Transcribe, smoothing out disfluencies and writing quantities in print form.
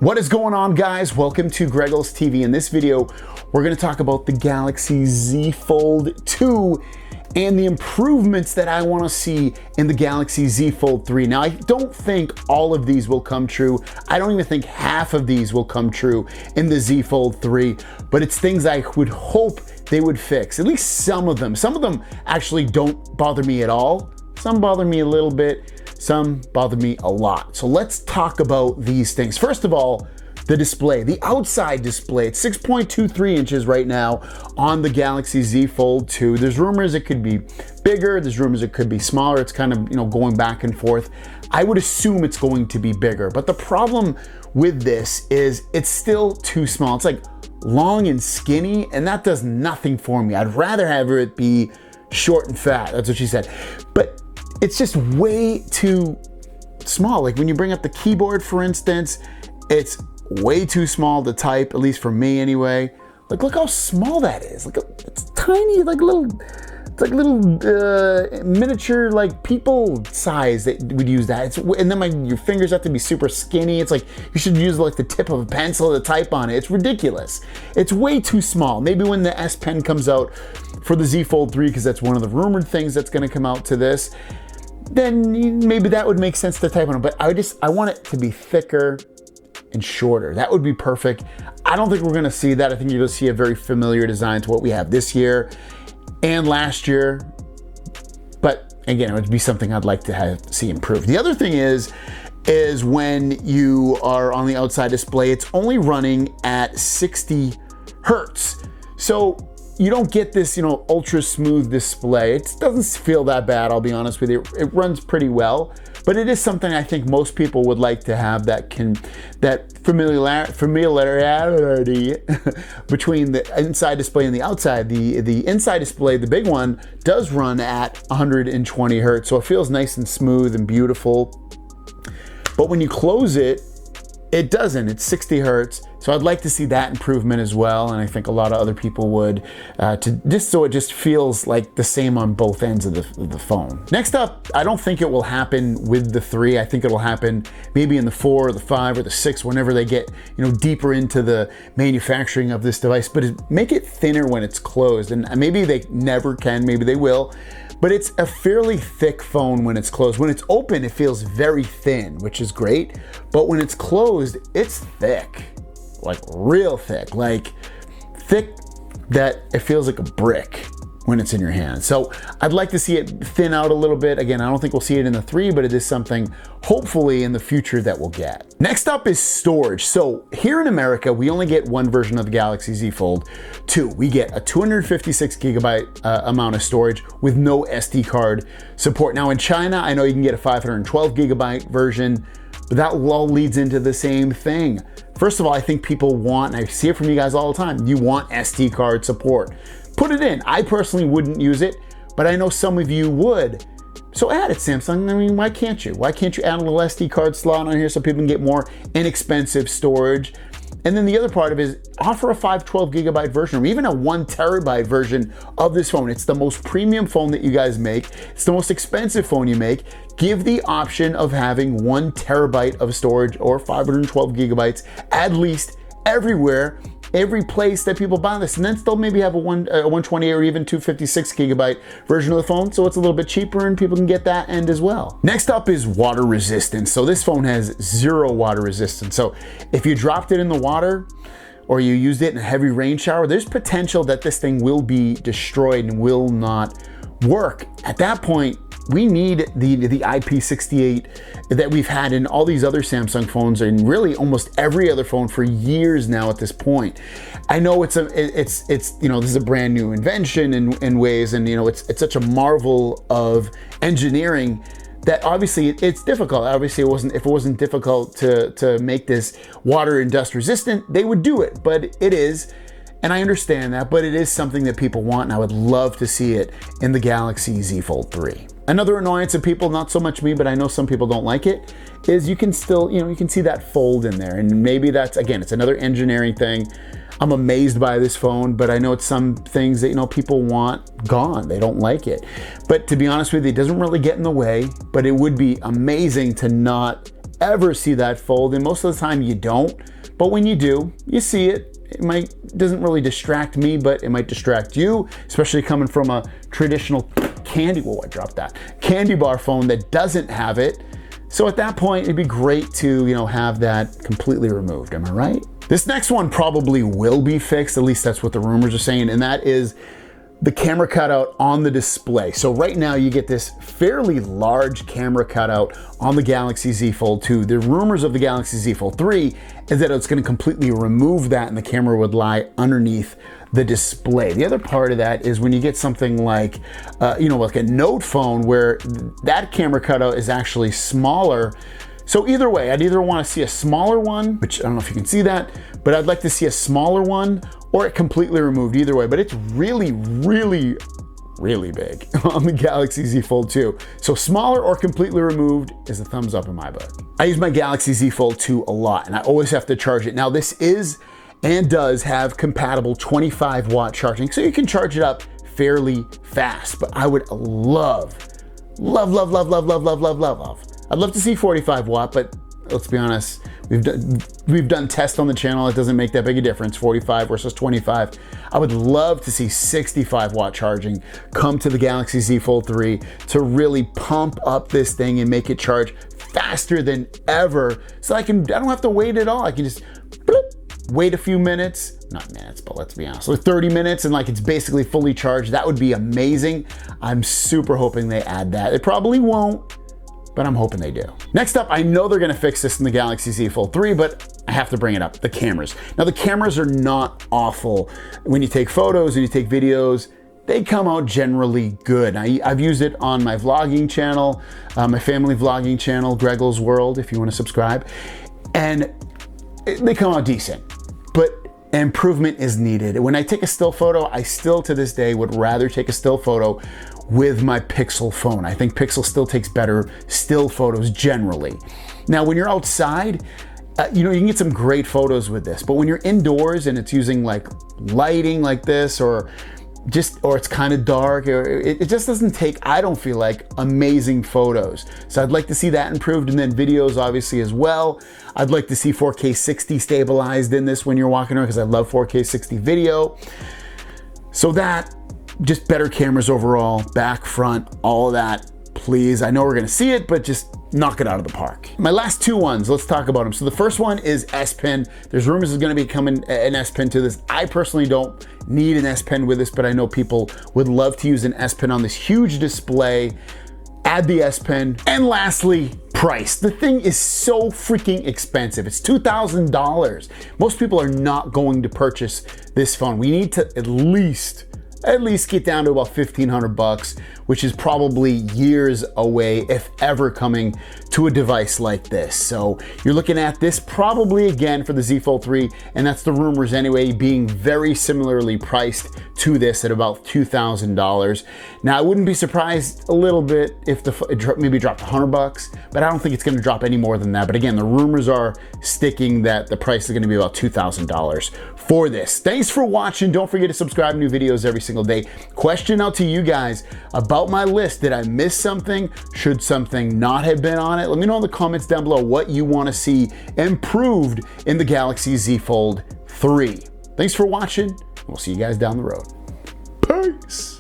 What is going on, guys? Welcome to Greggles TV. In this video, we're going to talk about the Galaxy Z Fold 2 and the improvements that I want to see in the Galaxy Z Fold 3. Now, I don't think all of these will come true. I don't even think half of these will come true in the Z Fold 3, but it's things I would hope they would fix, at least some of them. Some of them actually don't bother me at all. Some bother me a little bit. Some bother me a lot. So let's talk about these things. First of all, the display, the outside display. It's 6.23 inches right now on the Galaxy Z Fold 2. There's rumors it could be bigger. There's rumors it could be smaller. It's kind of, going back and forth. I would assume it's going to be bigger. But the problem with this is it's still too small. It's like long and skinny, and that does nothing for me. I'd rather have it be short and fat. That's what she said. But it's just way too small. Like when you bring up the keyboard, for instance, it's way too small to type, at least for me anyway. Like, look how small that is. Like, it's tiny, like little miniature, like people size that would use that. And then your fingers have to be super skinny. It's like you should use like the tip of a pencil to type on it. It's ridiculous. It's way too small. Maybe when the S Pen comes out for the Z Fold 3, because that's one of the rumored things that's going to come out to this, then maybe that would make sense to type on it. But I want it to be thicker and shorter. That would be perfect. I don't think we're going to see that. I think you're going to see a very familiar design to what we have this year and last year. But again, it would be something I'd like to see improved. The other thing is when you are on the outside display, it's only running at 60 hertz. So you don't get this, ultra smooth display. It doesn't feel that bad, I'll be honest with you. It runs pretty well, but it is something I think most people would like to have, that familiarity between the inside display and the outside. The inside display, the big one, does run at 120 hertz, so it feels nice and smooth and beautiful. But when you close it, it doesn't. It's 60 hertz. So I'd like to see that improvement as well. And I think a lot of other people would, so it just feels like the same on both ends of the phone. Next up, I don't think it will happen with the 3. I think it'll happen maybe in the 4 or the 5 or the 6, whenever they get, deeper into the manufacturing of this device. But make it thinner when it's closed. And maybe they never can, maybe they will. But it's a fairly thick phone when it's closed. When it's open, it feels very thin, which is great. But when it's closed, it's thick, like real thick, like thick that it feels like a brick when it's in your hand. So I'd like to see it thin out a little bit. Again, I don't think we'll see it in the 3, but it is something hopefully in the future that we'll get. Next up is storage. So here in America, we only get one version of the Galaxy Z Fold 2. We get a 256 gigabyte amount of storage with no SD card support. Now in China, I know you can get a 512 gigabyte version, but that all leads into the same thing. First of all, I think people want, and I see it from you guys all the time, you want SD card support. Put it in. I personally wouldn't use it, but I know some of you would. So add it, Samsung. I mean, why can't you? Why can't you add a little SD card slot on here so people can get more inexpensive storage? And then the other part of it is offer a 512 gigabyte version or even a 1 terabyte version of this phone. It's the most premium phone that you guys make. It's the most expensive phone you make. Give the option of having 1 terabyte of storage or 512 gigabytes at least everywhere, every place that people buy this, and then still maybe have a 128 or even 256 gigabyte version of the phone, so it's a little bit cheaper and people can get that end as well. Next up is water resistance. So this phone has 0 water resistance. So if you dropped it in the water or you used it in a heavy rain shower, there's potential that this thing will be destroyed and will not work. At that point, we need the IP68 that we've had in all these other Samsung phones and really almost every other phone for years now at this point. I know it's this is a brand new invention in ways, and it's such a marvel of engineering that obviously it's difficult. Obviously if it wasn't difficult to make this water and dust resistant, they would do it, but it is. And I understand that, but it is something that people want, and I would love to see it in the Galaxy Z Fold 3. Another annoyance of people, not so much me, but I know some people don't like it, is you can still, you can see that fold in there. And maybe that's, again, it's another engineering thing. I'm amazed by this phone, but I know it's some things that, people want gone. They don't like it. But to be honest with you, it doesn't really get in the way, but it would be amazing to not ever see that fold, and most of the time you don't, but when you do, you see it. It doesn't really distract me, but it might distract you, especially coming from a traditional candy bar phone that doesn't have it. So at that point, it'd be great to, have that completely removed. Am I right? This next one probably will be fixed. At least that's what the rumors are saying. And that is the camera cutout on the display. So right now you get this fairly large camera cutout on the Galaxy Z Fold 2. The rumors of the Galaxy Z Fold 3 is that it's going to completely remove that and the camera would lie underneath the display. The other part of that is when you get something like, like a Note phone where that camera cutout is actually smaller. So either way, I'd either want to see a smaller one, which I don't know if you can see that, but I'd like to see a smaller one or it completely removed either way, but it's really, really, really big on the Galaxy Z Fold 2. So smaller or completely removed is a thumbs up in my book. I use my Galaxy Z Fold 2 a lot and I always have to charge it. Now this is and does have compatible 25-watt charging, so you can charge it up fairly fast, but I would love. I'd love to see 45-watt, but let's be honest, we've done tests on the channel. It doesn't make that big a difference, 45 versus 25. I would love to see 65-watt charging come to the Galaxy Z Fold 3 to really pump up this thing and make it charge faster than ever. So I don't have to wait at all. I can just wait a few minutes, not minutes, but let's be honest, like 30 minutes and it's basically fully charged. That would be amazing. I'm super hoping they add that. It probably won't, but I'm hoping they do. Next up, I know they're gonna fix this in the Galaxy Z Fold 3, but I have to bring it up, the cameras. Now the cameras are not awful. When you take photos and you take videos, they come out generally good. I've used it on my vlogging channel, my family vlogging channel, Greggle's World, if you wanna subscribe, and they come out decent, but improvement is needed. When I take a still photo, I still to this day would rather take a still photo with my Pixel phone. I think Pixel still takes better still photos generally. Now, when you're outside, you can get some great photos with this, but when you're indoors and it's using lighting like this, or it's kind of dark, or it just doesn't take, I don't feel like, amazing photos. So I'd like to see that improved, and then videos obviously as well. I'd like to see 4K 60 stabilized in this when you're walking around, because I love 4K 60 video. So that, just better cameras overall, back, front, all of that, please. I know we're gonna see it, but just knock it out of the park. My last two ones, let's talk about them. So the first one is S Pen. There's rumors there's gonna be coming an S Pen to this. I personally don't need an S Pen with this, but I know people would love to use an S Pen on this huge display. Add the S Pen. And lastly, price. The thing is so freaking expensive. It's $2,000. Most people are not going to purchase this phone. We need to at least get down to about 1,500 bucks, which is probably years away, if ever coming to a device like this. So you're looking at this probably again for the Z Fold 3, and that's the rumors anyway, being very similarly priced to this at about $2,000. Now I wouldn't be surprised a little bit if it maybe dropped 100 bucks, but I don't think it's gonna drop any more than that. But again, the rumors are sticking that the price is gonna be about $2,000 for this. Thanks for watching. Don't forget to subscribe to new videos every single day. Question out to you guys about my list. Did I miss something? Should something not have been on it? Let me know in the comments down below what you want to see improved in the Galaxy Z Fold 3. Thanks for watching. We'll see you guys down the road. Peace.